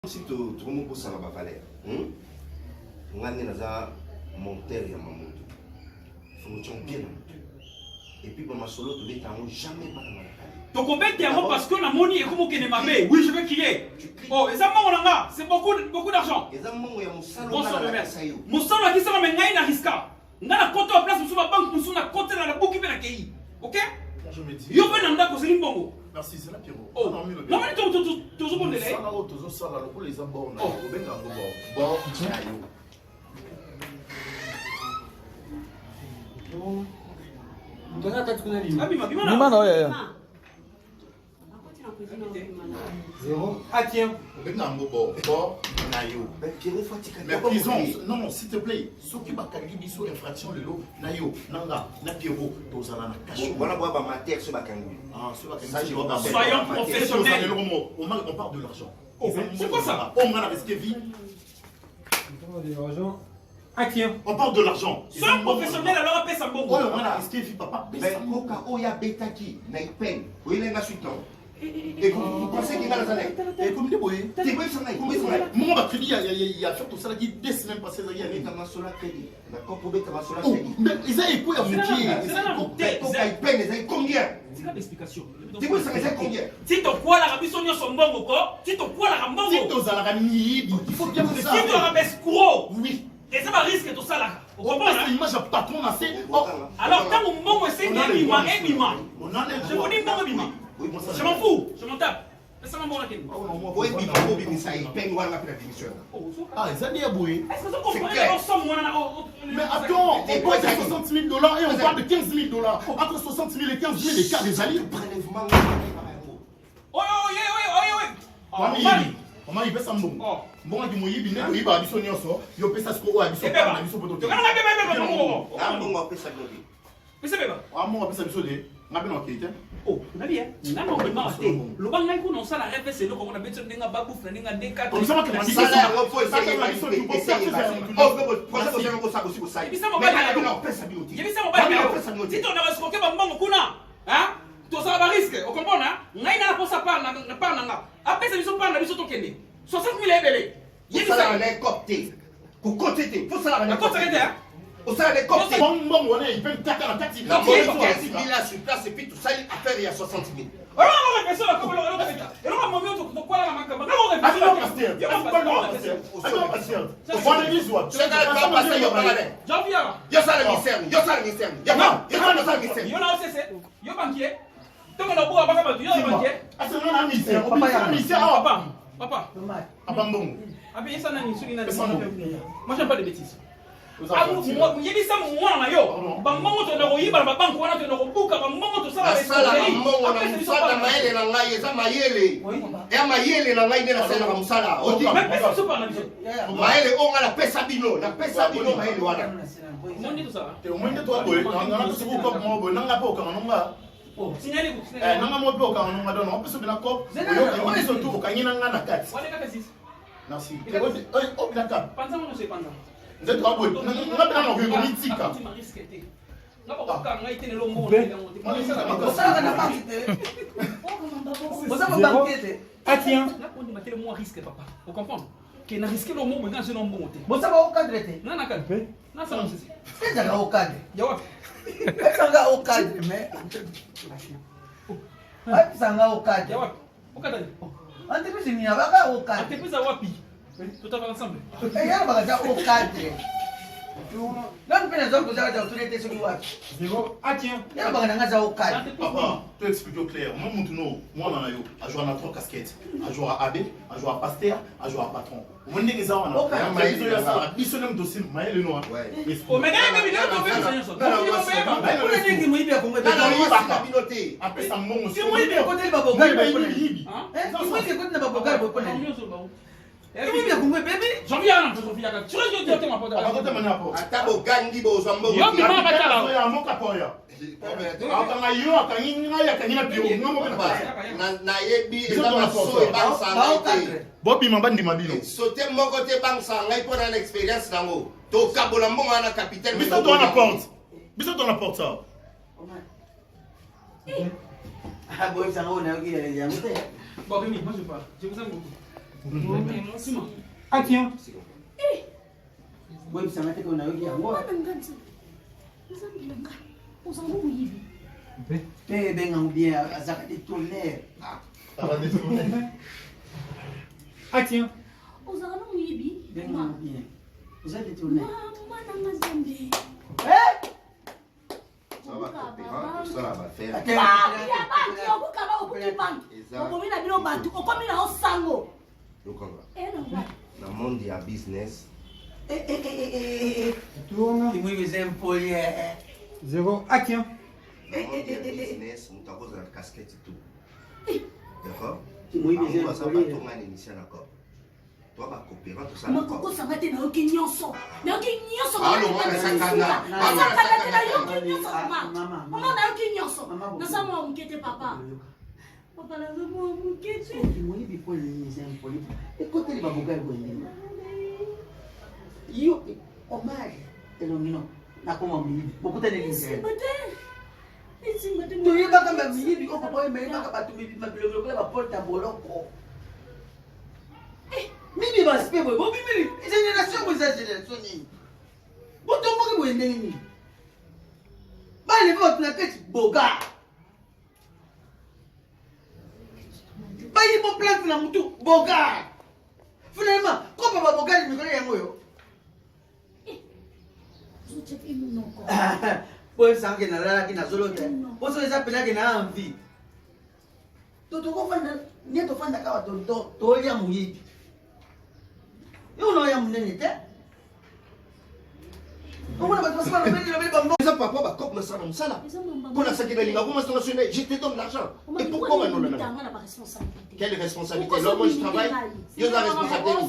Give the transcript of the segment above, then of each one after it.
Si tu me poses ça va valer. On a monter et maman. Faut nous bien. Et puis pour ma solo, tu n'es jamais pas dans donc on met parce que la monnaie est comme au Kenemabé. Oui, je veux crier. Oh, et ça c'est beaucoup d'argent. Bonsoir le maire. Moussala qui sera maintenant na risque. On a la compte en place sur la banque, nous sommes à compte dans la boucle qui vient d'accueillir. Ok? Je me dis. Yo ben nanda ko selim bongo. Merci, c'est la Pierrot. Oh, non mais tu bon délai. Ça là toujours ça là pour les abonnés. Oh, ben bon. Bon. Ndona tatukuna lima. Bima non, yeah. Zéro. Ah tiens. Ben bon. Mais prison, non, s'il te plaît, ceux qui bakali biso infraction le lot, nayo, nanga, na Pierrot, tozala na cash. Voilà moi ma terre sur Bakangu. Ah, sur soyons professionnels. On parle de l'argent. C'est quoi ça? On a avec Kevin. Ah tiens. On parle de l'argent. Soyons professionnels alors appelle ça bongo. On a avec Kevin papa. Mais Oka Oya Betaki, Naipen, où il est la suite. Et vous pensez qu'il va dans la et comme des boyers. T'es quoi ça? Moi, ma crédit, il y a fait tout ça qui 2 semaines passées. Il y a un crédit. D'accord, pour mettre ma sola oh, crédit. mais ils ont écouté à moitié. C'est quoi l'explication? Tu vois ça, mais combien? Si ton quoi la rabition n'y son bongo quoi? Si ton quoi la rambongo? Si tu as la il faut bien faire ça. Si tu as escroc. Oui. Et ça va risquer tout ça là. Vous comprenez? C'est l'image à patron assez. Alors quand mon bongo c'est Mima. Je vous dis bongo Mima. Je m'en fous, je m'en tape. Laissez-moi bon la question. Oui, ça y peine ou la démission. Ah, ils ont dit à bouer. Est-ce que vous comprenez l'ensemble? Mais attends, on parle de 60 000 $ et on parle de 15 000 $. Entre 60 000 et 15 000, les cas des alliés. Oui. On m'a dit ça bon. Bon, il m'a dit il va biso nyonso, yo pesa ce ko biso pas na biso poto. Tu kana bébé bongo. Ah bon, on peut ça globi. Mais c'est bébé. Ah moi pesa biso de. Ngabe no kite. Oh, nabi nana on m'a acheté. Le banc ngai kuno sala répéter le comme on a besoin de nga babu frère nga D4. Comme ça ma que Ça là, on faut essayer. Oh, pour ça que ça aussi ça. Mais ça mon bail là. Il ça mon bail. Si tu as escroqué bango kuna, hein? Tu ça va risque. On comprend hein? Ngai na posa par na nga. Après ça biso par na biso to kende. 60 000 ebele. Il faut ça les copter. Pour côté, faut ça les copter. Au sein des copter. Bon, on est, il peut taquer la taxi. La monnaie 15 000 là sur place et puis tout ça, affaire il y a 60 000. Alors on réfléchit là comme et là on m'a mis quoi là ma maman. On réfléchit. On est visuel. C'est pas passer yo balade. J'en viens. Yo ça le ministère. Yo ça le ministère. Yo ça le ministère. Yo là c'est yo banquier. Donc on a beau abaka ba yo banquier. Ah c'est non ministère. On est ministère. Papa. Abandon. Abi ça nani suni na. Moi j'aime pas de bêtises. Moi yebisa mwana na yo. Ba mongo to na ko yiba ba banque wana to na ko buka ba mongo to sala. Sala mongo na musala maele na ngai eza mayele. Ya mayele na ngai na sala musala. Odi mais pesa so pas na biso. Maele onga na pesa bino maele wana. Mon dit tout ça. Te omende to boy, ngana ko suko ko mo boy nanga po ka nonga. Oh, signalez vous. Nanga mo po ka nonga don, on peut se bina ko. Yo ni so to ka nyina ngana kat. Wale ka sis. Merci. Oh, d'accord. Panza mo se panza. Vous êtes raboué. Vous n'avez pas envie de politique. Tu m'as risqué. Là, on va quand il le monde. Ah tiens. Là, on dit que moi risque, papa. Vous comprenez? Qu'il a risqué le monde, mais quand je n'en bon. Bon, ça va au cadre. Non, non, non, ça non, c'est. C'est ça au cadre. Yawap. Ça va au cadre, mais. Ça va au cadre. Yawap. Au cadre. Entreprise ni abaka au cadre. Entreprise à wapi. Tout à fait ensemble. Eh, y'a pas au cadre. Là, nous faisons que ça va tout l'été sur le web. Ah tiens. Y'a pas de au cadre. Papa, tu expliques au clair. Moi, moi, à jouer à 3 casquettes. À jouer à AB, à jouer à Pasteur, à jouer à Patron. On est des hommes. On est des hommes. Ils sont dossier. Mais le noir. Oh, mais là, mais là, tu fais ça. On est des qui m'ont Non, non, après ça, mon si moi, il y a côté de Baboga, il va y aller. Si moi, il y a côté de Baboga, il va y aller. J'en viens, tu restes ma pote. Atabo gangi bo zambo. Yo bi ma batala. Na yebi eza so e bansa. Bobi mabandi mabilo. Sote moko te bansa ngai pona na experience nango. To kabola mbonga na capitaine. Biso to na porte. Biso to na porte ça. Ah bon, ça on a eu les amis. Bon, Rémi, moi je parle. Je vous aime beaucoup. Action. Oui, ça m'a fait qu'on a eu un mois. Ben, bien, à ça des tournées. Ça va détourner. Action. Ben, bien. Vous avez tourné. Ça va coopérer, tout ça là va faire. Dans le monde, il y a business. Tourne. Et moi, je vais impoli. 0. Action. Dans le monde, il y a business, on t'a posé la casquette et tout. D'accord? Oui, mais j'ai un peu de temps à l'initial d'accord. Toi, va coopérer, tout ça d'accord. Yo, hommage, Elomino, na como amigo. Beaucoup de négligence. Tu es pas comme amigo, tu comprends pas, mais pas comme tu me dis, le la porte à boloko. Mimi va se faire, bon, Mimi, c'est une génération, vous êtes génération. Bon, tout le monde est né. Bah, les votes, la tête, boga. Bah, il faut plaindre la moutou, boga. Finalement, comment va boga, il me connaît un mot. Poi sangue na lala kina zolo te. Poso eza pena kina envie. To kofanda nie to fanda kawa to ya muyibi. Yo no ya munene te. Omona ba tosala le bambo. Ça papa va comme ça dans ça là. Pour la salle de l'Inga, comment ça national, je te donne l'argent. Et pourquoi maintenant là? Quelle responsabilité? Là moi je travaille. Il y a la responsabilité.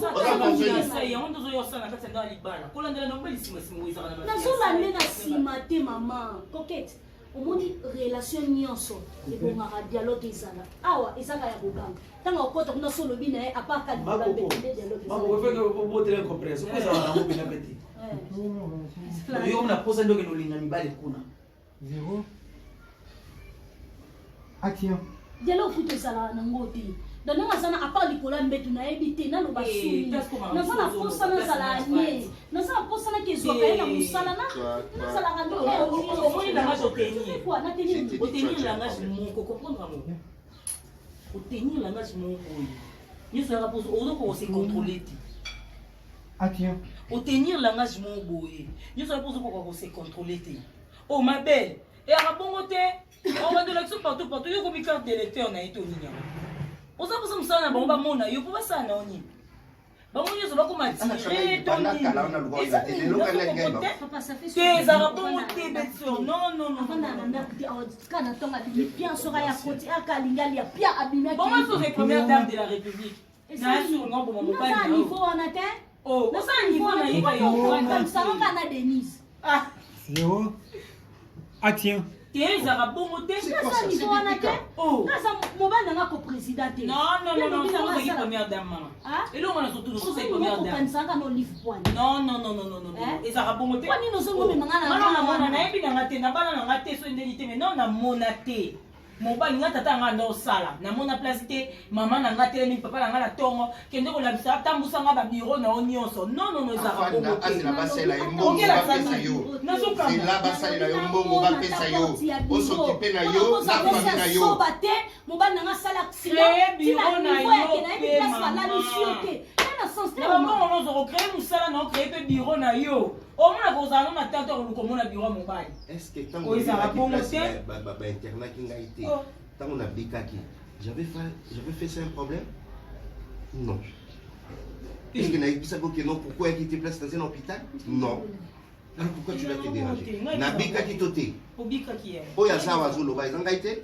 omoni relation nyonso ebongaka dialogue ezala awa ezaka ya koganga ntango okota kuna so olobi na ye apaka dialogue Zéro. Action. dialogue kuta ezala nango te donc nanga aza na apart likolo ya mbetu nayebi te naloba suni naza na posa nazala anye naza na posa nakezwaka ye na mosala nazalaka omoni langage otenir langage moko comprendre yango otenir langage moko oyo nyonso yaka poso ozoko ose contrôle te Action. otenir langage moko boye nyonso yaka poso koka kose contrôle te oh ma belle eyaka bongo te okandola biso partout yo komi carte d'électeur na ye to nini yango oza posa mosala na bango bamona yo mpo basala na yo nini bango nyonso bakoma tire to nini ezaka bongo te beso bongo soze première dame de la république na sur nga boma mobali na yo oh osala niveau na ye kayo Denise. 0. Action. te ezaka bongo te oh mobali nanga ko président te non ozaki première dame mama elongo na sotu ozaki première dame non ezaka bongo te namona nayebi nanga te nabana nanga te so endeli te mais non namona te mobali nga tata nga ndosala namona place te mama nanga telemi papa nanga na tongo kende kolabisa atambusanga babiro na yo nyonso non ezaka bongo mobali nanga asala accident ozokocrée mosala na ocrée mpe biro na yo omona kozala no na tante olukomona biro ya mobali ezala bongo te internaki ngai te ntango nabikaki j'avais fait ça un problème non est-ce que nayebisaki okeno pourquoi yaki te place dans un hôpital non alors pourquoi tu l'as te dérangé nabikaki to te oyo aza awa azoloba eza ngai te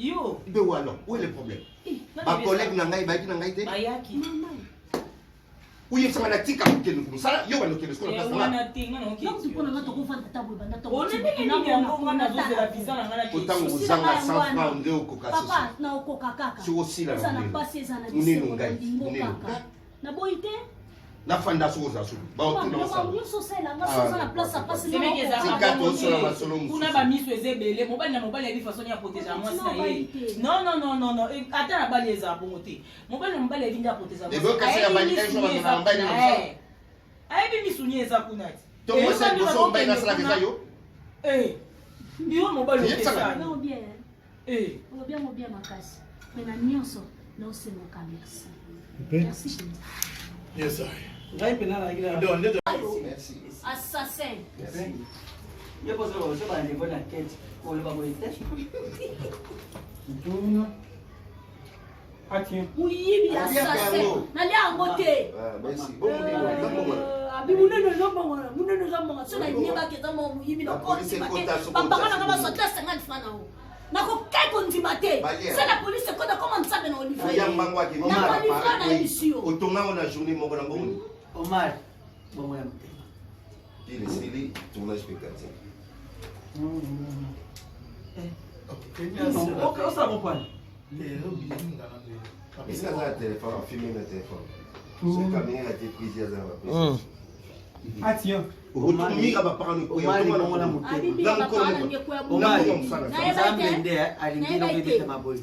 mpe o alors où est le problème bacollègue na ngai bayaki na ngai te uyebisanga na tika kokende komosala yo bandokende sikola otango kozanga 100 franc nde okokasokosila naboyi te Na fanda soza so. Ba otuna masala. Nyonso sala nga soza na place apasi na kuna bamiso ezebele mobali na mobali yebi façon ya protéger mwasi na ye. Non ata na bali eza bongo te. Mobali na mobali yebi nda protéger mwasi. Ebo kasi ya bali enjo na mbali na mosala. Ayebi misuni eza kuna ti. To mo se boso mbali na sala keza yo. Yo mobali okesa. Non bien. On bien makasi. Mais na nyonso na osemoka merci. Merci. Yes, sir. Merci. Assassin. Merci. Je pense que vous avez une bonne enquête pour le baboïté. Muyibi assassin. Nali angote. Merci. Abi munene zambonga, munene zambonga. Sona nyeba ke zambonga muyibi na koti make. Papa kana kama sota 50 francs na ho. Nako keko ndimate. C'est la police ko da comment ça na Olivier. Ya mbango aki na Olivier na émission. Otonga ona journée moko na mbongo. Omar, bon moi amte. Il est stylé tournage spectateur. Non, on ça comprend. Est-ce que ça téléphone filmer le téléphone? Ce caméra a été prise à la Ah tiens. Otumika ba parano ko Omar, yo bon la moto. Omar, Zamende alingi no bébé ma boy.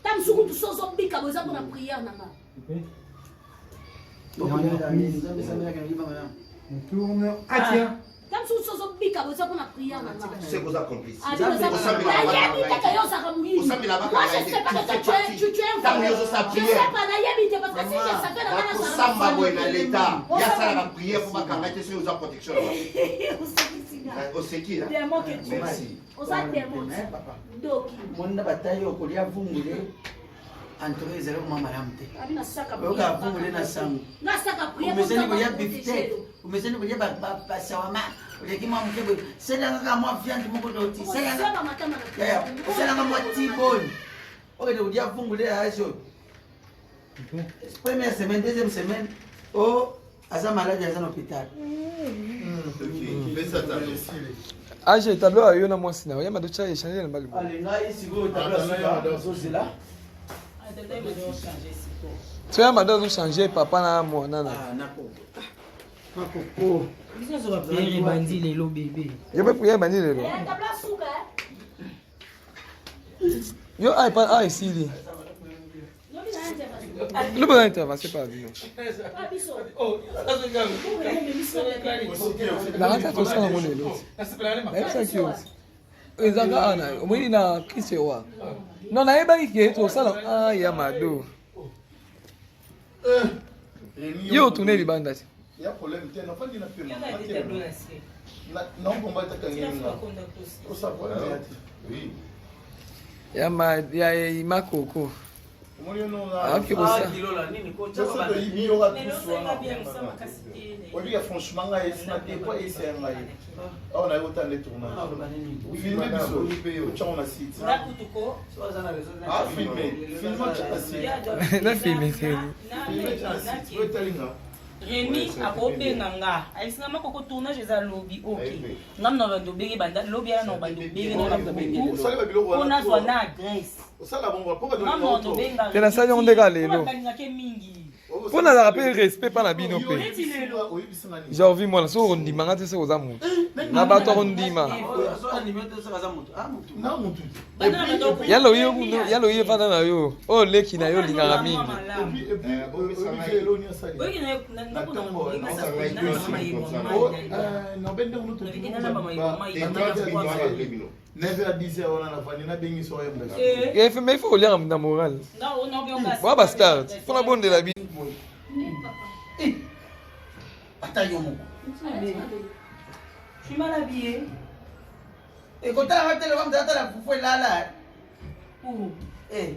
tam suku tu sozo bika boza pour la prière nanga. Tourne. Ah tiens. Tam suku sozo bika boza pour la prière nanga. C'est quoi ça complice? Moi je sais pas que tu es un Tam yo sa je sais prière. pas la yebite parce que si je savais la Samba boy na l'état. Ya sala la prière pour bakanga te sur protection. Oseki là. Merci. Oza démon. Doki. Monna bataille okolia vungule entre zero mama lamte. Abi na saka Oka vungule na sangu. Na saka prière. Umeseni kolia biftek. Umeseni kolia ba shawama. Olekima mkebo. Sela kaka mwa viande moko doti. Sela Saka matama na. Sela mwa tiboni. Oke de kolia vungule ajo. Première semaine, deuxième semaine. Oh, asa malade asa na hôpital. Fais ça ta. Ah, j'ai tableau à Yona Mossina. Il y a ma douche à échanger le balou. Allez, là, ici, go, tableau c'est là. Tu as ma douche changer papa na moi nana. Ah, n'ako. Business va payer bandi les lo bébé. Je peux prier bandi le. Tabla souka. Yo ai pas ici li. Le bon intervention pas dit non. La rata to sana mo lelo. Est ça qui ezanga ana omweni na Christ wa. Non na eba ki to sana ah ya mado. Yo tourner libanda. Il y a problème, tiens, n'enfant qui n'a plus non, combat ta oui. Ya ma ya imakoko. Ok, franchement, on a autant de tournages. Rémi akobenga nga aisina makoko tournage eza lobby OK ngam na bando benge banda lobby ana bando benge na bando ona zwa na adresse osala bon rapport de l'autre benga tena sa yonde ka lelo ke mingi pona la rappel respect pa na bino pe genre vi moi so ndima ngate se oza mutu na bato ndima yalo ye fana na yo o leki na yo lingaka mingi mais il faut lire na moral wa ba start pona bonde la bi Bataille moko. Je suis mal habillée. Et quand tu as raté le ventre, tu as la foufouille là. Où? Eh.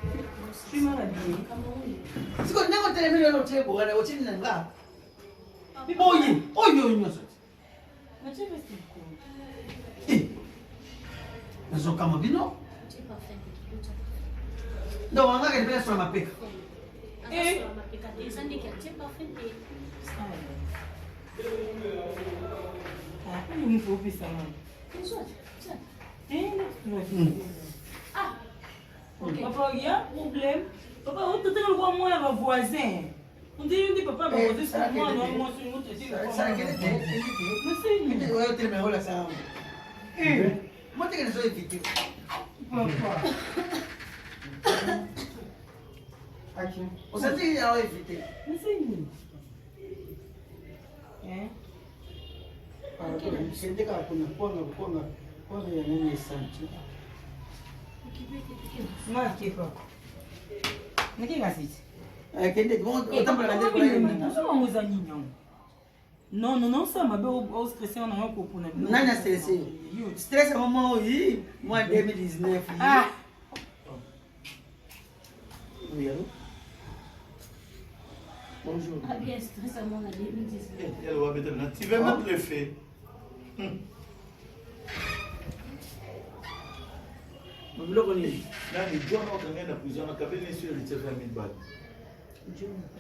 Je suis mal habillée. Si tu as télé le télé pour aller au télé là. Oye, oye, Mais tu veux c'est quoi? Eh. Mais son camabino. Non, on va regarder sur ma pique. Eh. Il faut faire ça. Ah. Papa, il y a un problème. Papa, on te dit le voisin. On dit papa, mais on dit ça, moi, c'est une autre chose. Ça, quel était? Mais c'est une. Ouais, tu me roules ça. Moi, tu es les éviter. On s'est dit, il a évité. Mais c'est une. Hein? C'est des gars qui ont un senti. Moi, qui est pas. Mais qui est Kende, bon, autant pour la non, non, non, ça m'a bien stressé en ayant pour non, non, stressé. Stress à un moment où, moi, 2019. Ah! Oui, allô? Bonjour. Ah bien, stress à mon 2019. Tu veux mettre le fait.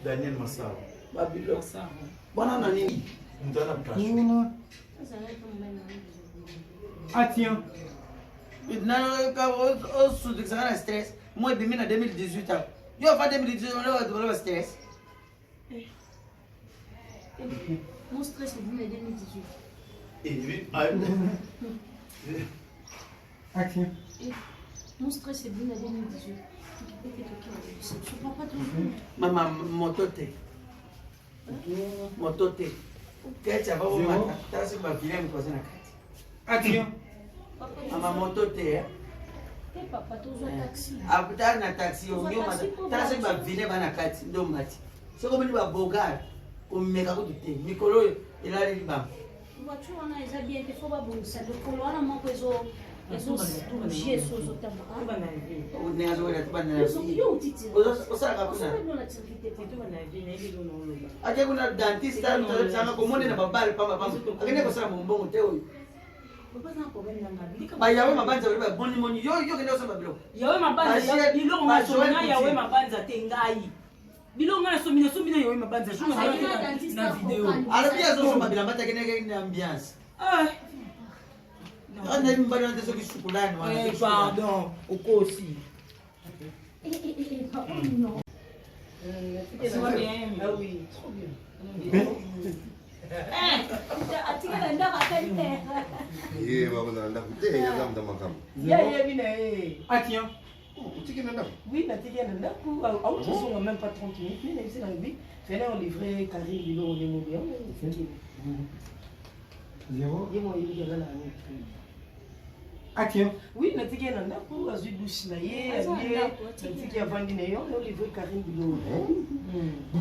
Daniel Massaro. Ah tiens. Stress. Moi, je suis en 2018. Je vais faire 2018, on va stress. Mon stress est venu en 2018. Ah tiens. Mon stress est venu en 2018. Je ne pas tout. Maman, motote. Motote. Qu'est-ce que tu vas voir? Tu as ma fille, elle me pose la carte. Ah tiens. Maman, motote. Papa, tu as un taxi. Après, na taxi, on dit, tu as ma fille, elle na carte. C'est comme une bogar. Comme méga coup de thé. Mikolo, il a les bambes. Voiture, on a bien fait, il faut pas bon. Ça le couloir, on a manqué de bouger sur le temps. On est à l'heure de la vie. On s'en rappelle. Aje kuna dentiste sana komone na babali pamba pamba. Akene ko sana mbongo te oyo. Ba yawe mabanza ba boni moni yo kende osaba bilo. Yawe mabanza biloko masona yawe mabanza te ngai. Biloko na somina yawe mabanza shunga na video. Alabia zo somba bila mata kene na ambiance. Ah. On a mbana de soki chocolate wana. Pardon, okosi. Non. Ça va bien. Ah oui, trop bien. Atika nda rakante. Baba nda kute ya zamda makam. Ya bina Ah tiens. Utiki nda. Oui, natika nda ku au tu sont même pas 30 minutes, mais c'est dans le but. Fallait on livrer Karim Bilo on est mobile. Zéro. Dis-moi il y a là. Ah tiens. Oui, natika nda ku azu douche na ye, allié, natika vandi na yo, on livrer Karim Bilo.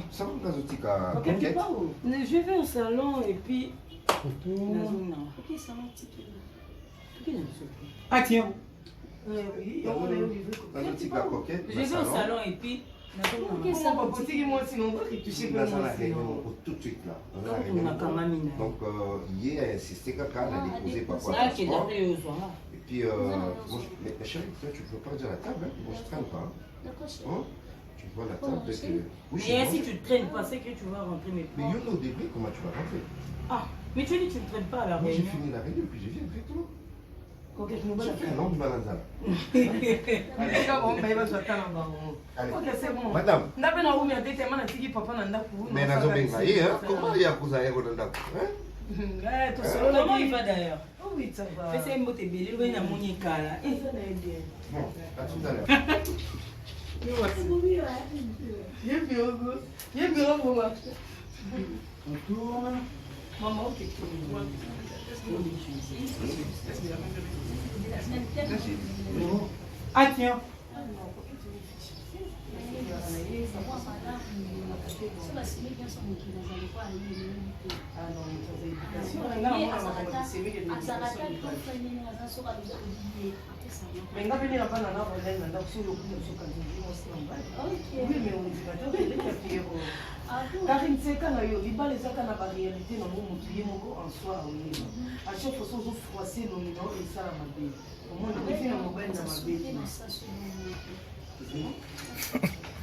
Ça va utika OK, coquette. Je vais au salon et puis OK, ça va petit. Ah tiens. Oui, on a livré Utika coquette. je vais au salon et puis OK, ça va petit. moi sinon on va toucher Là, ça l'a réglé tout de suite là. Donc, hier, a insisté quand elle a déposé par quoi. Et puis, moi, mais chérie, toi, tu ne peux pas dire la table, hein. Moi, je ne traîne pas. D'accord, chérie. Hein? Tu vois la table, parce que... Oui, et si tu traînes pas, c'est que tu vas rentrer mes Mais points. il y a au début, comment tu vas rentrer? Ah, mais tu dis que tu ne traînes pas à la Moi, j'ai réunion. fini la réunion, puis je viens directement. coquette nous J'ai fait un long du balanzala. Allez. OK, c'est bon. Madame, Ndabe na umi adete mana tiki papa na ndaku. mais nazo benga ye, hein? Comment il y a cousin yako dans la cour, hein? Eh, to solo Comment il va d'ailleurs? Oh oui, ça va. Fais un mot te belé, oui, na moni kala. Ça va bien. Bon, à tout à l'heure. Ye bien bon. On tourne. Maman, OK. Ah tiens. Venga venir hapa na nao online na kusudi kusoka ndio sio mbaya. Oui, mais on dit pas de Pierrot. Karim seka na yo libale zaka na ba réalité na mo mutu yemoko en soi oui. À chaque fois so froisser no mino et ça la mabe. Au moins on fait na mobile na mabe.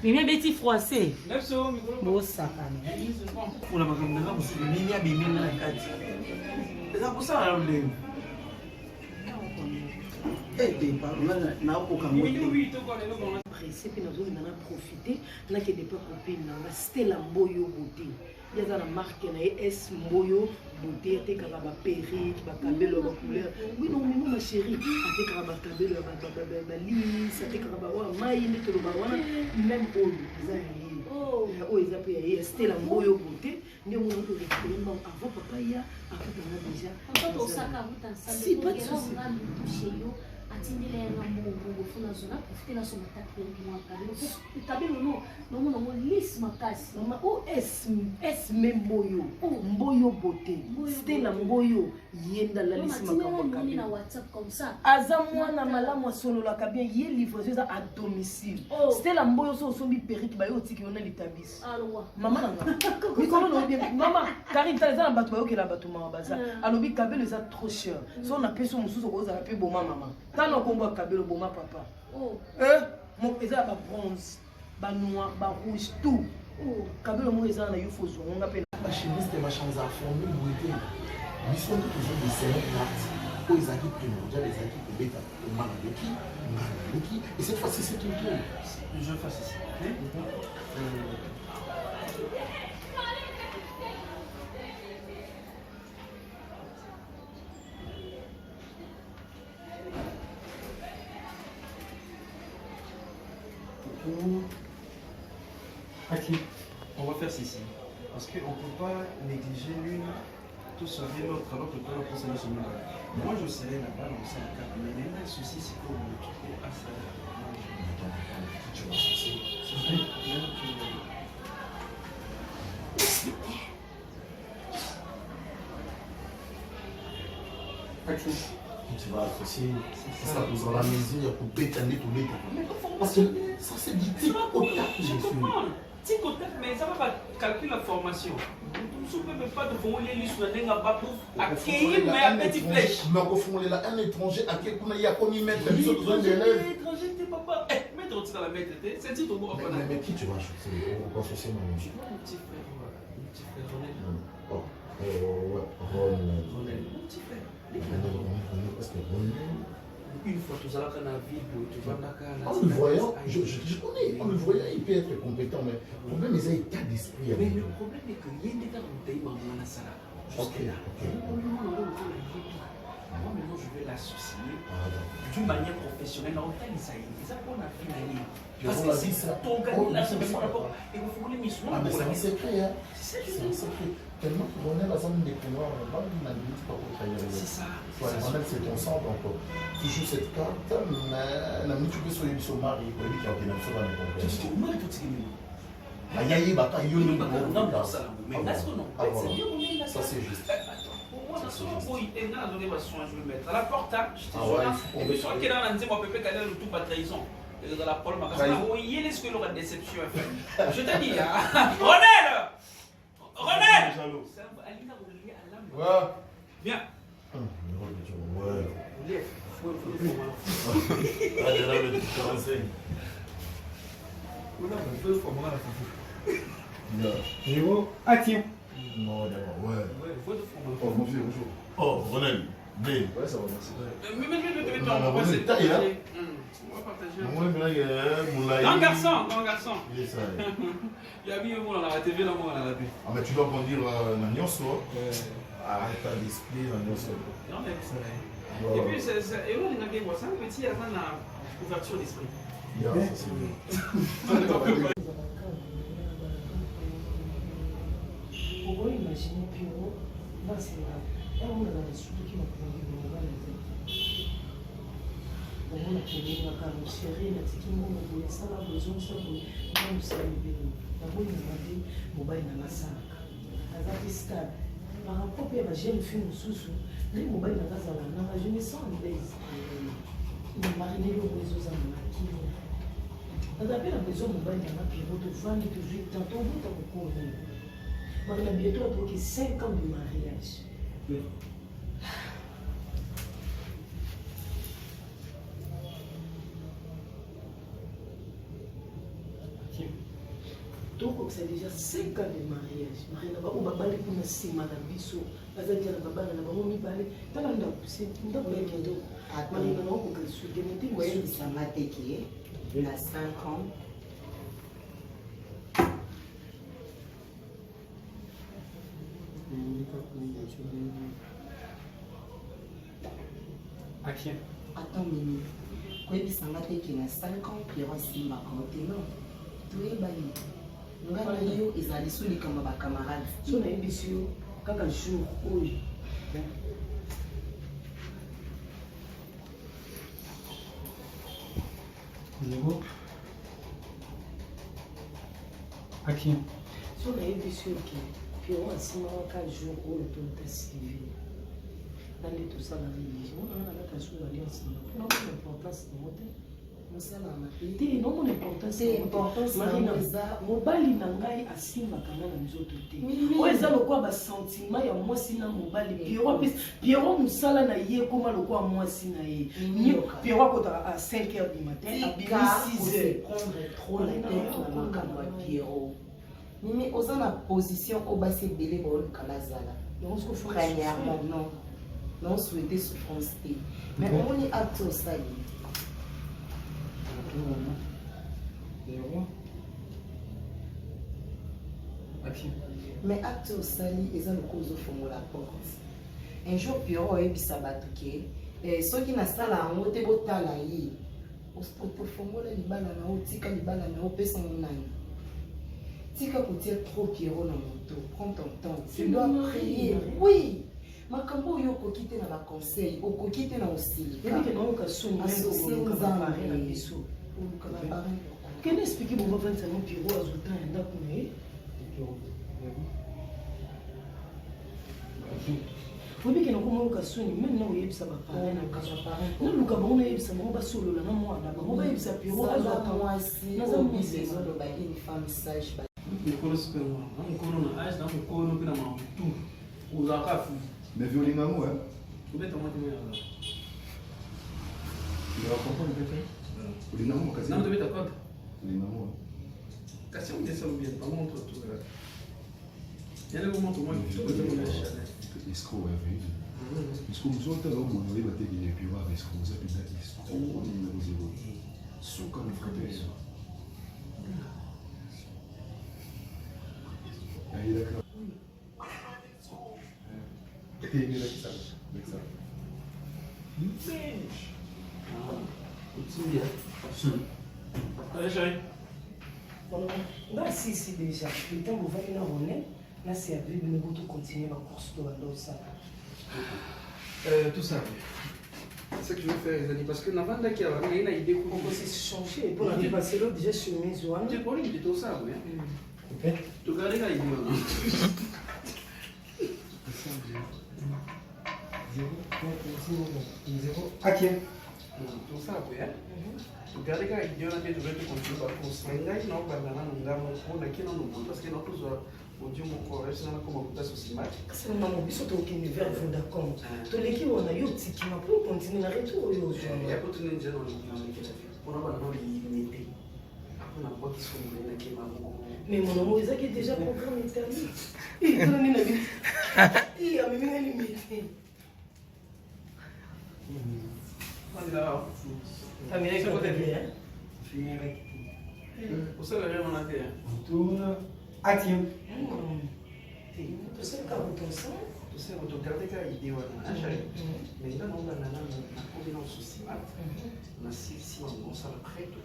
Mais bien Betty froissé. Nepso, micro. Beau sakane. Pour la maman, on a mis à bébé dans la carte. C'est ça pour ça, là, on est. pressé mpe nazolinga na profite nakende mpe copine nanga Stella Mboyo Beauté ye aza na marke na ye S Mboyo Beauté atekaka baperike bakabelo bacouleur wino mimo ma chéri atekaka bakabelo ya balise atekaka bawa mai nde toloba wana même oyo eza ya ye oyo eza mpe ya ye Stella Mboyo Beauté nde mona torekolomba avant papa ya akutanga déjà atindile yanga mungu funa zona profite na soma tapeli mwa kabelo no no no lisse makasi mama o es memboyo Mboyo Beauté Stella Mboyo yenda la lisse makambo na WhatsApp comme ça aza mwana malamu sololaka bien ye livraison à domicile Stella Mboyo so sombi perike ba yo tiki ona litabisi mama nanga mikolo no bien mama Karine taza na bato ba yo ke la bato mama baza alobi kabelo eza trop cher so na peso mususu ko za pe boma mama tano kombo kabelo boma papa mon eza ba bronze ba noir ba rouge tout kabelo mo eza na yo fozo on appelle ba chimiste ma chance à former beauté mission de toujours de ces parties où ils acquittent primordial les acquittent de bêta au Manaluki et cette fois-ci c'est une tour je fasse ici Ok, on va faire ceci. Parce qu'on ne peut pas négliger l'une, tout sauver l'autre alors que toi, on peut se mettre. Moi, je serai là-bas dans le salle de cap. Mais le souci, c'est qu'on me trouve à ça. Tu vois, c'est vrai. Tu vas associer, ça posera la mesure pour pétaner tous les temps. Parce que ça c'est du type au tac, je comprends. Tic au tac, mais ça va pas calculer la formation. Tu ne peux pas te formuler l'issue d'un gars pour accueillir mais à petite flèche. Mais on formuler là un étranger à quel point il y a qu'on y mettre la mise au besoin d'élèves. Étranger, t'es papa. Mettre au-dessus dans la maître, c'est dit au bout. Mais qui tu vas chercher? On va chercher mon petit frère. Mon petit frère Ronel. Oh, ouais, Ronel. Mon petit frère. Une fois tu vas dans la ville, tu vas dans la en le voyant, je connais, en le voyant, il peut être compétent, mais le problème, c'est un état d'esprit. Mais le problème est qu'il y a des gars qui ont été dans la salle. Ok, Moi, maintenant, je vais l'associer d'une manière professionnelle. En fait, ça y est, c'est ça qu'on a finalisé. Parce que c'est ton organisation, mais par rapport. Et vous voulez mis sur mais c'est un secret, hein. C'est un secret. Tellement que Ronel a zone des pouvoirs, on va lui dire pas pour travailler. C'est ça. Ronel, c'est ton sang, donc tu joues cette carte, mais la minute tu peux soigner son mari, il peut dire qu'il y a une chose à me comprendre. Tu dis, au moins, tout ce qui est aïe aïe, bah, il y a une autre. Non, non, ça, mais là, non. Ça, c'est juste. Je vais mettre à la porte, je te jure. Et puis, sur lequel on a dit, moi, Pépé, qu'elle a le tout pas trahison. Et dans la pole, ma casse, il y a ce que l'aura déception. Je te dis, Ronel! Ronel! Ouais. Viens. Ouais. Action. Non, d'accord, ouais. Oh, bonjour. Oh, Ronel. Mais. Ouais, ça va, merci. Mais, on est taille, là. On va partager. Grand garçon. Il y a bien un mot dans la TV, là, moi, dans la télé. Ah, mais tu dois conduire Nagnon, toi. Ah, état d'esprit, Nagnon, non, mais c'est vrai. Et puis, c'est un petit avant la ouverture d'esprit. Yeah, ça c'est bien. Pourquoi imaginer Pierrot dans ces là on a des surtout qui m'ont conduit dans le on a connu la carrosserie, la tiki mon boulot, ça la besoin, ça même ça le vélo. D'abord il m'a dit mobile dans la salle. Avec stade. Par rapport à la jeune fille sous les mobile dans la salle, je me sens en l'aise. Il m'a mariné le réseau à mon acquis. D'abord la maison mobile dans la Pierrot de vendre toujours tantôt vous t'as beaucoup. On a bientôt approché 5 ans de mariage. Oui. Donc, c'est déjà 5 ans de mariage. babali kuna nsima na biso bazali na babana na bango mibale tala ndako ya kitoko malinga nango kokasuke motima oyebisanga teke na 5 ans Attends une minute. Koyebisanga teke na 5 ans Pierrot asimbaka oteno toyebani nga na yo ezali so likambo bacamarade so nayebisi yo kaka jour oyo so nayebisi yo ke Pierrot asimbaka jour oyo tolota civil nande tosala religion wana nakata so alliance mpona mona importance nango te te nomona importance marina mobali na ngai asimbaka nga na nzoto te oyo eza lokwa basentiment ya mwasi na mobali Pierrot mosala na ye ekoma lokwa mwasi na ye Pierrot akotaka à 5 heures du matin abimi 6 heures Mimi oza na position au basi belé bon kalazala. Premièrement non. Non souhaiter souffrance té. Mais on est acte au sali. Mais acte au sali ils ont le cause au fond la porte. Un jour Pierrot et bisabatuke ceux qui na sala en moté botala yi. Au fond la libala na otika libala na opesa nani. Tika kotia trop Pierrot na moto, prends ton temps. Tu dois prier. Oui. Makambo yo kokite na ba conseil, o kokite na osilika. Yaki na oka soni même ko ka parler na biso. Quel expliquer bon va faire mon Pierrot azuta enda kuné. Faut bien que nous commençons à sonner même na oyebisa ba parler na kaza parler. Na luka ba ona yebisa mo ba solo na mo na ba mo ba yebisa Pierrot azuta moi si na za mo besoin de ba une femme sage. Mokolo super moi, mokolo na âge, na mokolo pe na mabutu. Uzaka fu. Mais violin amour hein. Tu veux t'en mettre là. Tu vas comprendre peut-être. Violin amour quasi. Non, tu veux ta code. Violin amour. Quasi on descend bien, pas montre tout là. Il y a le moment où moi je peux te montrer la chaîne. Escroc ouais, oui. Escroc nous sommes là où on arrive à te gagner puis voir escroc, ça peut être escroc numéro 0. Sous comme frère. Aí d'accord. Si déjà. Le temps où on va venir en René, là c'est à vivre, nous allons continuer la course de la ça. Tout ça. C'est ce que je vais faire, les amis, parce que avant qu'il y ait une idée on va se changer. Pour la dépasser l'autre, déjà sur mes zones. Tu peux lui tout ça, oui. Tu regardes là, il dit. 0 à qui tout ça oui regardez quand il dit on a bien trouvé continuer par contre mais là il n'a pas banana nga mo na kina no parce que notre zo audio mon corps c'est na comme on passe aussi match c'est na mo biso to kini vers Vodacom to leki wona yo tiki ma pour continuer na retour yo il y a pas tout ninja dans le on a banana limité on a pas qui sont na kima mo mais mon amour ils ont déjà programme internet il donne une vie il a même une limite. También hay que ver. Você vai ver na tela. Tourne. Action. Tu sais quand vous pensez? Tu sais vous regardez quand il dit ouais. Mais là on a na combinaison souci. Na si on ça après tout.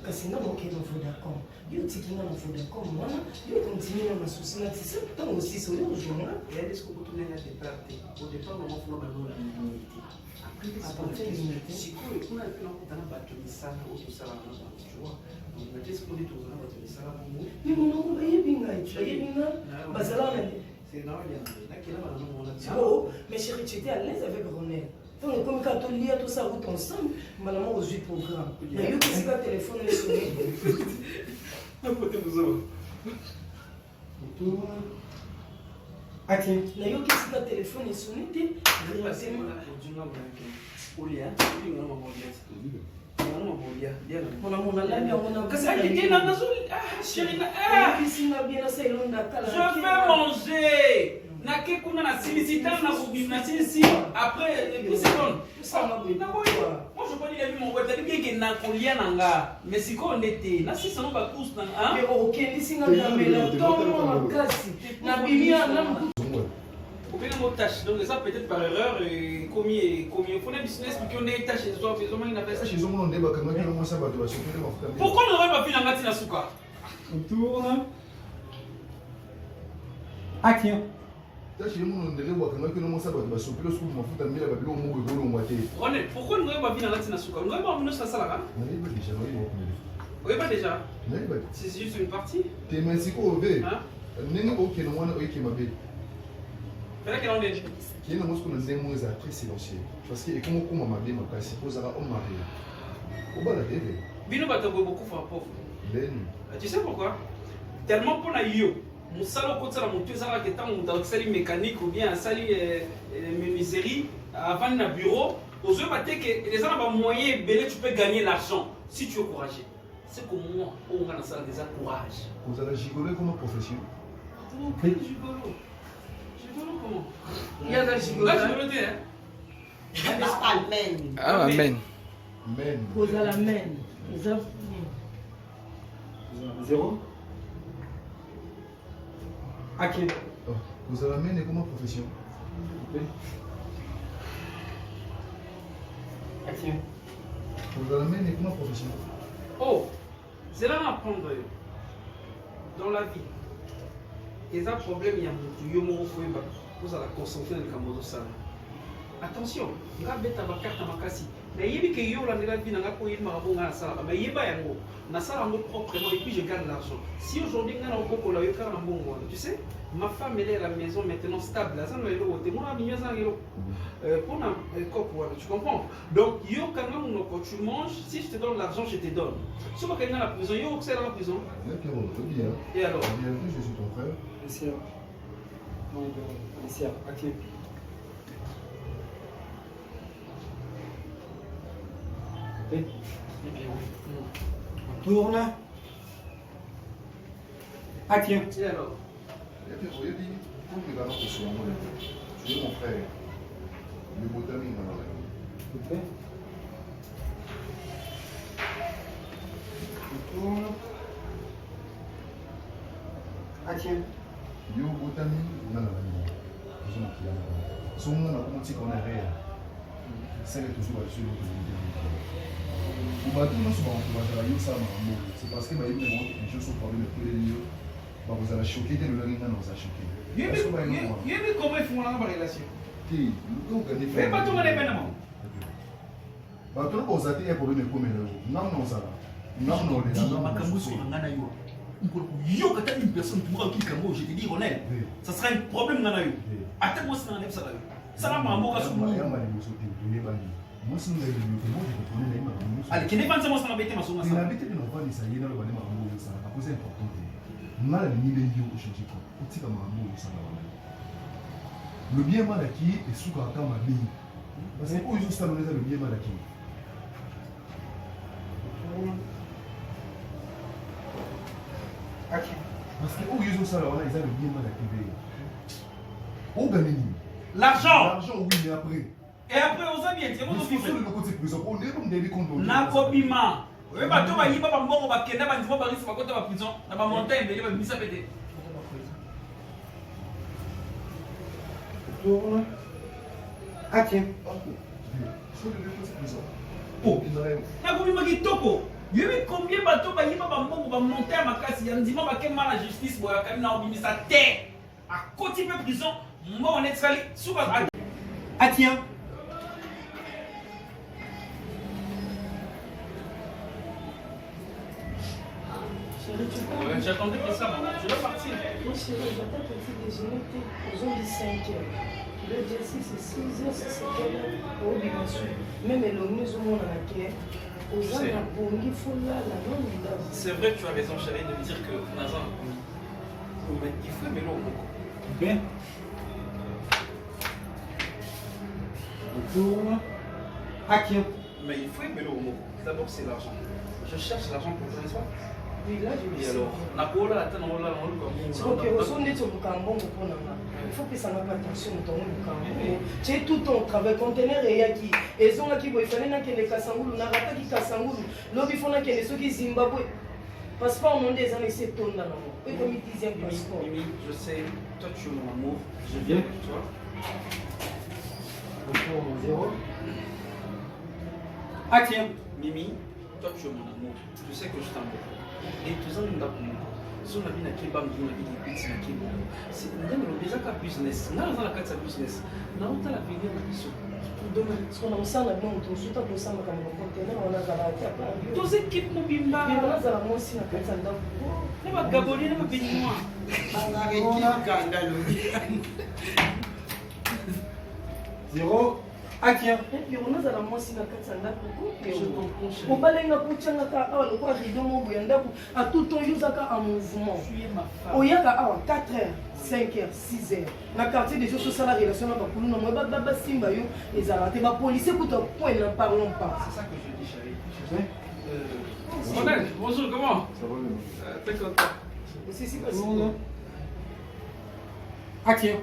Kasi na moke na Vodacom. Yo tikinga na Vodacom wana, yo continue na souci na tisa tant aussi sur le journal. Et est-ce que vous tournez la départ? Au départ on va faire une limité. À partir de limité. Si vous kuna kuna kutana bato misana au tusala na bato, tu vois. Donc na test pour tout na bato misana pour mais mon amour yebinga yebinga bazala na c'est non il y a qui là ba na mona. Oh, mais chérie, tu étais à l'aise avec Ronel. Donc, comme quand on lit tout ça route ensemble, maman aux 8 programmes. Il y a eu qui s'est téléphone et sonné. Action. Il y a eu qui s'est téléphone et sonné. Je vais manger. ke kuna na silicitane na silisi après 10 secondes. Moi je peux dire que mon voisin bien que na kolia nanga mais siko ndete na sisa no ba tous na mais OK lisinga kamela tomo makasi na bimia na aucune mot tâche donc ça peut-être par erreur commis il faut un business qui on est tâche so besoin il n'a pas ça chez eux on débat quand même moi ça va te choquer mafuta pourquoi on aurait pas pu ngati na suka tourne action chez eux on débat quand même moi ça va te choquer lorsque mafuta mila ba bilo mo ko lo ngwate René pourquoi on aurait pas pu ngati na suka on aurait pas ça ça là oui pas déjà c'est juste une partie t'es merci ko ve nene OK no wana OK mabe qui est dans mon zémo est très silencieux parce que comme on m'a dit ma place pose à homme marié au bas la télé bino ba tabo beaucoup fa pauvre ben tu sais pourquoi tellement pour na yo musalo ko tsara mutu ezala ke tant mutu sali mécanique ou bien sali menuiserie avant na bureau aux ba te que les gens ba moyen belé tu peux gagner l'argent si tu es courageux c'est comme moi on a ça déjà courage vous allez gigoler comme profession gigolo comment il y a des gigolo Amen. Amen. Amen. Vous allez amen. Zéro. Action. Vous allez amener comment profession Action. Vous allez amener comment profession oh c'est là apprendre dans la vie les problèmes il y a beaucoup yo mo ko ba vous allez concentrer dans le ça attention ngabe ta bakata makasi mais yebi que yo la ndela vie na ko yima ko ngana sala mais yeba yango na sala ngo proprement et puis je gagne l'argent si aujourd'hui ngana ko la yo kala mbongo tu sais ma femme elle est à la maison maintenant stable ça no elo te mona minyo za ngelo pour na coco tu comprends donc yo kanga mon tu manges si je te donne l'argent je te donne si moi quelqu'un à la prison yo c'est dans la prison bien et alors bien je suis ton frère Monsieur. Donc, monsieur, actif. Tourne. Action. Et alors tu es mon frère le botami Ok. Tourne. Action. yo botami na la vie je me kiana son nom na comme qu'on est réel c'est toujours à suivre ou ba tout souvent on va travailler ça c'est parce que ba yé les choses sont parmi les plus lieux ba vous allez choquer de le linga nous a choqué yébi comment ils font la relation qui nous gagner mais pas tout le monde maintenant ba tout le monde a un problème comme non non ça non non les makambo sur ngana yo yo kata une personne qui mourra qui kambo je te dis Ronel ça sera un problème ngana yo attaque moi ça ça ça m'a mambo ka sur moi moi c'est le moi je connais les mambo allez qui défend ça moi ça m'a bêté ma songa ça la bêté de l'enfant ça y est dans le mambo ça a posé important mal ni les yo changer quoi utika mambo ça le bien mal acquis et sous quand ma vie parce que où juste ça le bien mal acquis parce que où ils ont ça là ils ont le bien mal activé où gagner l'argent oui mais après et après on a bien c'est moi qui fait le côté prison on est comme des comptes na kobima oui ba to ba yiba ba mbongo ba kenda ba ndimo ba risque ba kota ba prison na ba montagne mais ba bisa pété Tourne. Action. oh na kobima kitoko yebi combien bato ba yiba ba mbongo ba montagne makasi ya ndimo ba kema la justice boya kami na obimisa terre à côté de prison moi on est sali sous Action. J'attendais que ça, maman. Je dois partir. Oui, chérie, j'attends petit déjeuner aux hommes de 5 heures. Le exercice c'est 6 heures, c'est 7 heures. Au dimanche. Même le nous au monde à la guerre. Aux gens à Bongi, il faut là, la longue dame. C'est vrai que tu as raison, chérie, de me dire que Nazan. Mais il faut aimer l'eau. Bien. Tourne. Action. Mais il faut aimer l'eau. D'abord, c'est l'argent. Je cherche l'argent pour toi, n'est-ce pas? Oui, là, je Et le alors, Napola, attends, on l'a c'est ok, on est sur le cambon pour nous. Il faut que ça n'a pas attention au temps du cambon. Tu es tout ton travail, conteneur et yaki. Et ils ont là qui vont faire les Kassangoulou, Narata qui Kassangoulou, l'objet font que ceux qui Zimbabwe. Passeport au monde des années 70 dans le monde. Et comme ils disaient, passeport. Mimi, je sais, toi tu es mon amour, je viens avec toi. Zéro. Tiens, Mimi, toi tu es mon amour, je sais que je t'aime. Et tout ça, nous avons si on a bien qui bam on a bien des petits qui bon c'est déjà qu'un business là dans la carte de business là on t'a la vie de biso demain ce qu'on a aussi on a bien on se tape ensemble comme un conteneur on a zala qui a pas tous équipes nous bimba mais on a zala moi aussi na carte de ne pas gabonais ne pas béninois Zéro. Tiens. Et puis on a zala moi aussi na carte de je comprends on balenga kuchanga ka awa le quoi rideau mo boyanda ku à tout ton yuzaka en mouvement oyaka awa 4h 5h 6h na quartier des choses sur la relation na bakulu na moi ba simba yo ezala te ba policier kuta point n'en parlons pas c'est ça que je dis chérie bonjour comment ça va bien très content c'est pas tiens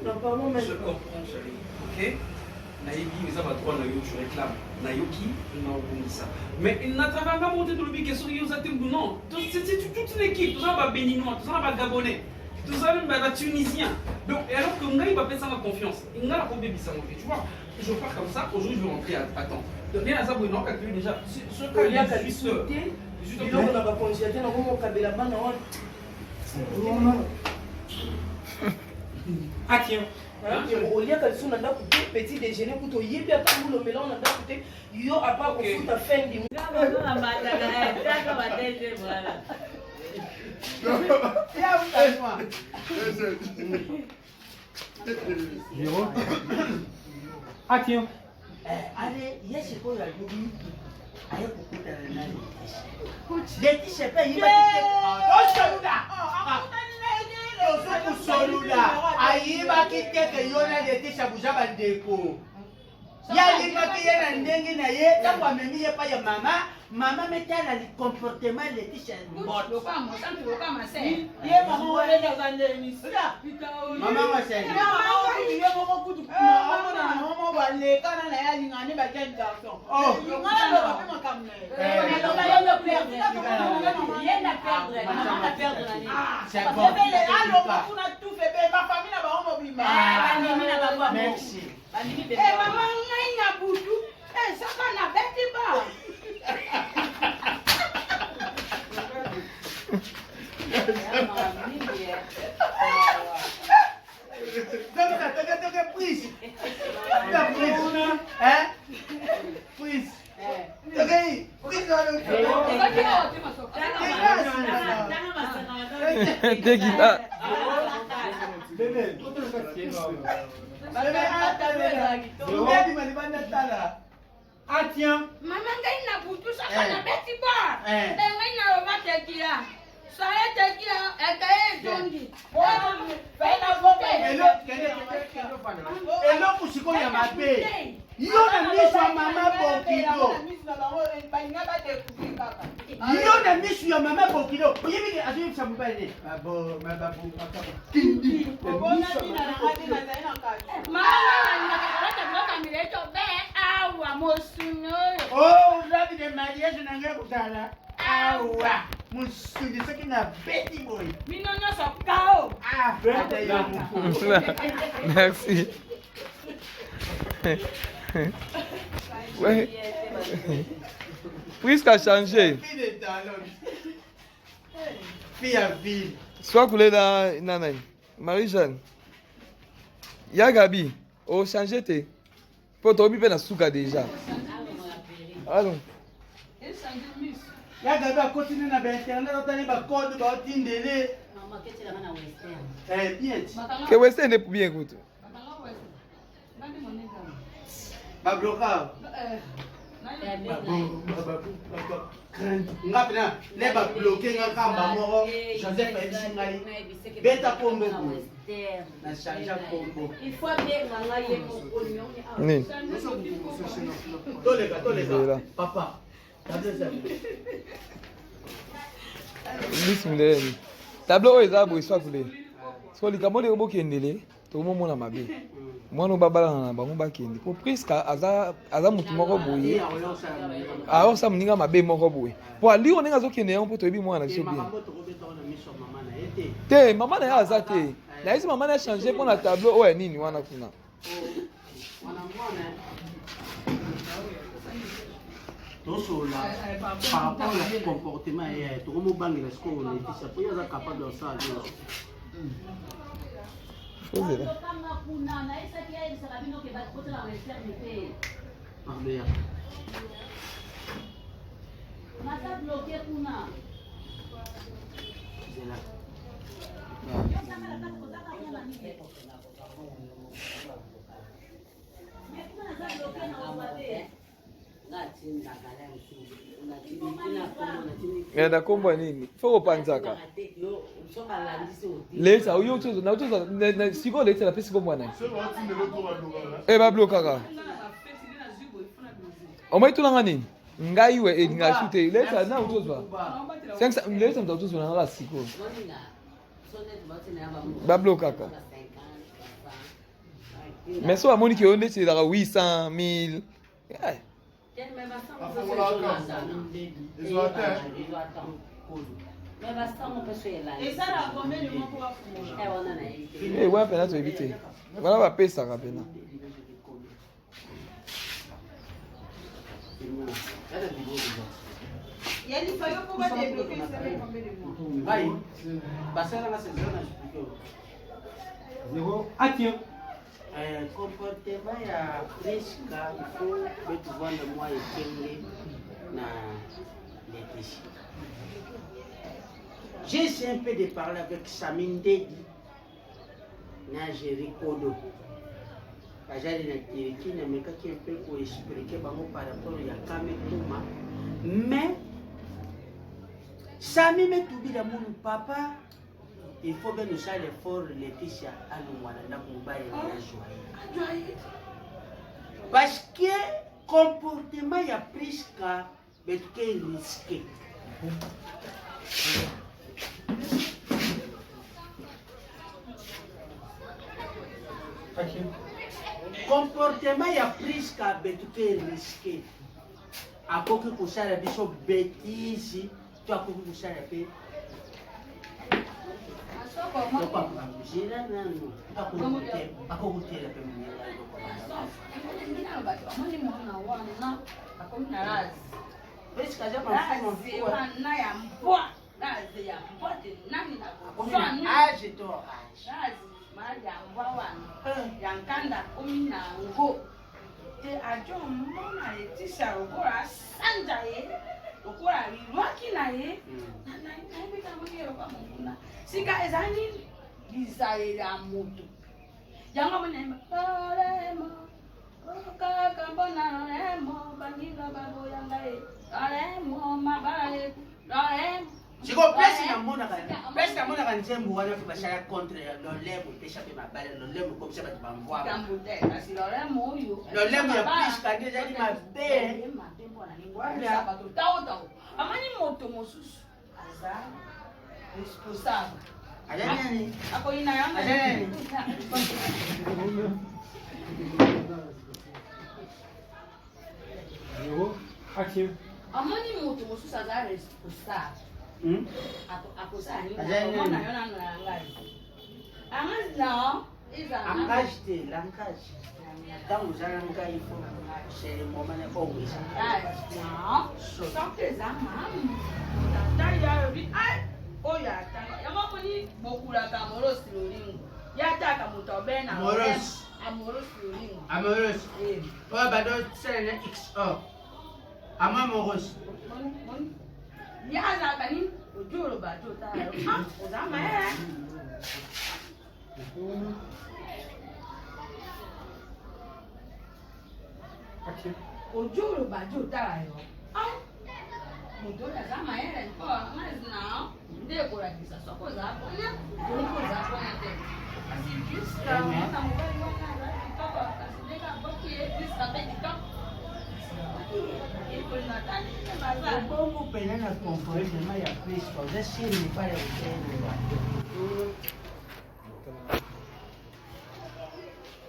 n'en parlons même je comprends chérie ok naïbi mais ça va droit na yo tu réclames nayoki na obungisa mais il n'a travaillé pas monter dans le bic sur yo zatem non c'est toute une équipe tout ça va béninois tout ça va gabonais tout ça même va tunisien donc alors que ngai va faire ça ma confiance il n'a la pas bébé ça tu vois je pars comme ça aujourd'hui je vais rentrer à temps rien à ça pour non calculer déjà ce cas il y a juste il donc on va congélater na comme kabela bana wa tiens olia kalisu na ndako te petit déjeuner kuto yebi ata mbulo mela na ndako te yo apa kofuta fin du Zéro. Tiens. Allez, il y a ce qu'on a dit. Allez, pourquoi t'as un Letícia, peraí, ayiba kiteke yona Letícia bujaba ndeko yalingaki ye na ndenge na ye ntango amemi ye pa ya mama metala li comportement Letícia mama maseni merci maman ngai na butu saka na beti ba prise hein prise okay prise Tequila. bébé tiens mama ngai na butu saka na beti ba ngai na roma tequila saya tequila ekaye dondi eloko sikoyo mabe yo na miso ya mama bokilo yo na miso ya mama bokilo oyebi azoyebisa mobali labi de mariage nangai kotala awa musuni soki na beti boy mino nyonso kao Merci. Ouais. Puisque a changé. Fille à ville. Soit coulé dans Nanaï. Marie-Jeanne. Ya Gabi. Oh, changé t'es. Pour toi, tu peux la souka déjà. Allons. Ya Gabi a continué na internet, on a ba code ba tindele. Bien. Que Western est bien écoute. Ba bloqueur. Ngapena ne ba bloquer ngakamba moko Joseph Ebisingai. Beta pombo ko. Na charge pombo. il faut bien nganga ye ko Ni. Toleka. Papa. Bismillah. Tableau est là, soit coulé. So likambo le obo kendele, to mo mona mabe. Mwana babala na bango bakende. Ko priska aza mutu moko boye. Ah on sa mninga mabe moko boye. Po ali on nga zo kende yon poto ebi mwana so bien. Te mama na ya aza te. Na isi mama na changer pour na tableau o nini wana kuna. Par rapport au comportement, tout le monde banque les scores, on est capable de ça. Ngenda kombo nini? Foko panzaka. Leta uyo tuzo na tuzo na siko leta la pesi kombo nani? Ba blokaka. Omai tulanga nini? Ngai we edinga shute leta na utuzo. Sensa leta mtatuzo na la siko. Ba blokaka. Mais so amoni ki onde c'est 800 000. Ouais, pena tu éviter. Voilà va payer ça pena. Zéro, action. Comportement ya Priska, il faut que tu vois le moi et na l'église. J'ai essayé un peu de parler avec Samine Dedi, na Jericodo. J'ai dit qu'il n'a pas un peu pour expliquer par rapport à Kametuma. Mais, Sami me tout bien mon papa. Il faut que nous fassions l'effort, Laetitia, à nous joie. Parce que le comportement y a Priska, mais qui est risqué. Comportement y a Priska, mais qui est risqué. À quoi que vous savez, des bêtises, tu as quoi que vous savez. Sika ezani bizaira mutu yanga mwenema oremo kaka mbona oremo banginga babo yanga oremo mabaye oremo Siko pesi na mona kan nzembo wana kubashara contre lolemo pesha pe mabale lolemo ko bisha batibamvwa tambute kasi oremo uyu lolemo ya Priska ndio zali mabe matembo na ningwa sabato tao amani moto mosusu aza responsable. Ajani. Ako ina yanga. Ajani. Zéro, action. Amani moto mosusu aza responsable. Ako sa ni. Ajani. Mona yona ngai. Amani no. Langage te, langage. Tangu zala ngai fo. C'est le moment de bongo ça. Non. Sans que ça mam. Tata bi ai. Oya tanga. Yamaponi bokula ka morosi lolingo. Yataka mutobe na Moros. Amoros lolingo. Amoros. Oya bado sele XO. Ama moros. Yaza kani ojoro bato ta. Ozama Ojoro bato ta yo. Mudo ya zama ko mazina ndeko la kisa soko zako na ndeko zako na te. Asi Priska na mobali wana kutoka kasideka boki Priska bedika. Bongo pena na comportement ya Kristo, za shiri pale utendo.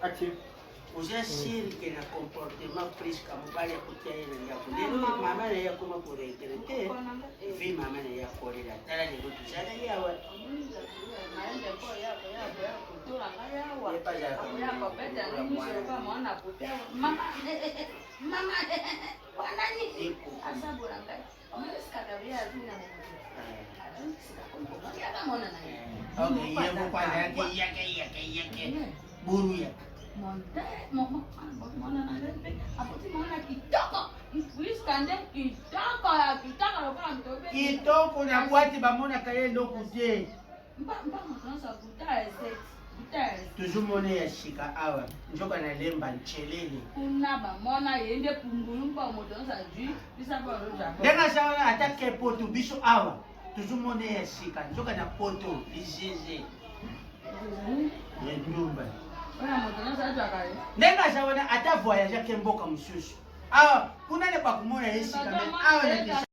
Action. Uza shiri ke na comportement Kristo kama pale kutia ile ya kulelo mama na yako makurekerete. Vi mama na yako ile tala ni kutu sana yawa. Maende kwa yako kutura ngaya wa. Yepa ya kwa beta ni kwa mwana kutia. Mama wanani asabura ngai. Mweska kabia zina na. Okay, yebo kwa yake. Buru ya. Mwana na lepe. Apoti mwana kitoko. Iskande kitoko ya kitoko kwa mtobe. Kitoko na kwati bamona kaye ndo kutie. Mpa mwanza kutaa set. Tuzumone ya shika awa njoka na lemba nchelele kuna bamona yende kungulumba modonza ju bisa ba roja denga sawa atake poto biso awa tuzumone ya shika njoka na poto lijeje nyumba ona modonza ju akaye denga sawa ata voyage kemboka mususu awa kuna ne bakumona ya shika awa na